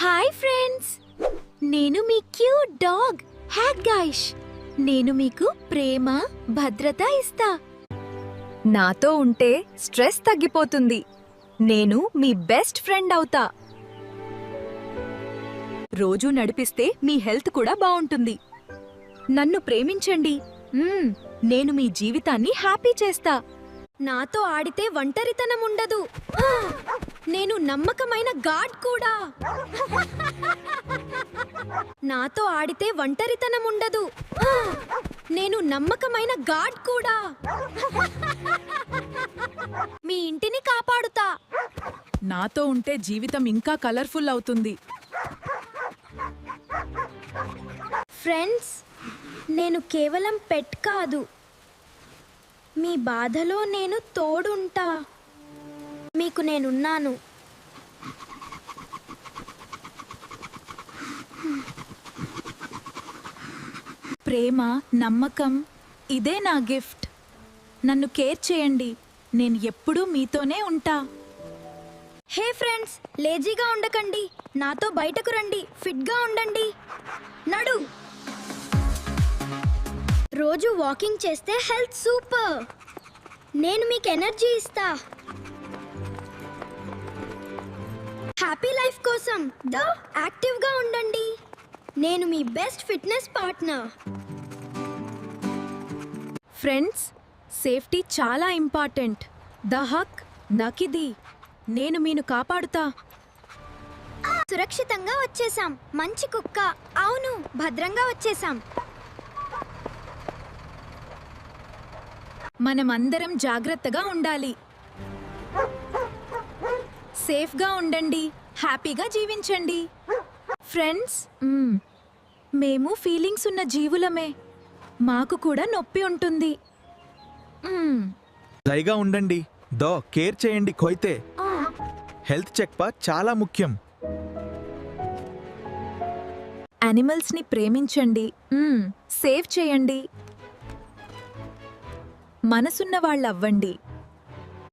Hi friends, నేను మీ cute dog హ్యాగ్గాయిష్. నేను మీకు ప్రేమ, భద్రత ఇస్తా. నాతో ఉంటే స్ట్రెస్ తగ్గిపోతుంది. నేను మీ బెస్ట్ ఫ్రెండ్ అవుతా. రోజూ నడిపిస్తే మీ హెల్త్ కూడా బావుంటుంది. నన్ను ప్రేమించండి. నేను మీ జీవితాన్ని హ్యాపీ చేస్తా. నాతో ఆడితే ఒంటరితనం ఉండదు. నేను నమ్మకమైన గార్డ్ కూడా. నాతో ఆడితే ఒంటరితనం ఉండదు. నేను నమ్మకమైన గార్డ్ కూడా. మీ ఇంటిని కాపాడుతా. నాతో ఉంటే జీవితం ఇంకా కలర్ఫుల్ అవుతుంది. ఫ్రెండ్స్, నేను కేవలం పెట్ కాదు. మీ బాధలో నేను తోడుంటా. మీకు నేనున్నాను. ప్రేమ, నమ్మకం, ఇదే నా గిఫ్ట్. నన్ను కేర్ చేయండి. నేను ఎప్పుడూ మీతోనే ఉంటా. హే ఫ్రెండ్స్, లేజీగా ఉండకండి. నాతో బయటకు రండి. ఫిట్గా ఉండండి. నడు. రోజు వాకింగ్ చేస్తే హెల్త్ సూపర్. నేను మీకు ఎనర్జీ ఇస్తా. హ్యాపీ లైఫ్ కోసం యాక్టివ్గా ఉండండి. నేను మీ best fitness partner. Friends, safety చాలా ఇంపార్టెంట్. ద హక్ నాకిది. నేను మీను కాపాడుతా. సురక్షితంగా వచ్చేసాం. మంచి కుక్క. అవును, భద్రంగా వచ్చేసాం. మనమందరం జాగ్రత్తగా ఉండాలి. సేఫ్గా ఉండండి. హ్యాపీగా జీవించండి. ఫ్రెండ్స్, మేము ఫీలింగ్స్ ఉన్న జీవులమే. మాకు కూడా నొప్పి ఉంటుంది. దయగా ఉండండి. కేర్ చేయండి. కొయితే హెల్త్ చెక్ పా చాలా ముఖ్యం. యానిమల్స్ని ప్రేమించండి. సేవ్ చేయండి. మనసున్న వాళ్ళవ్వండి.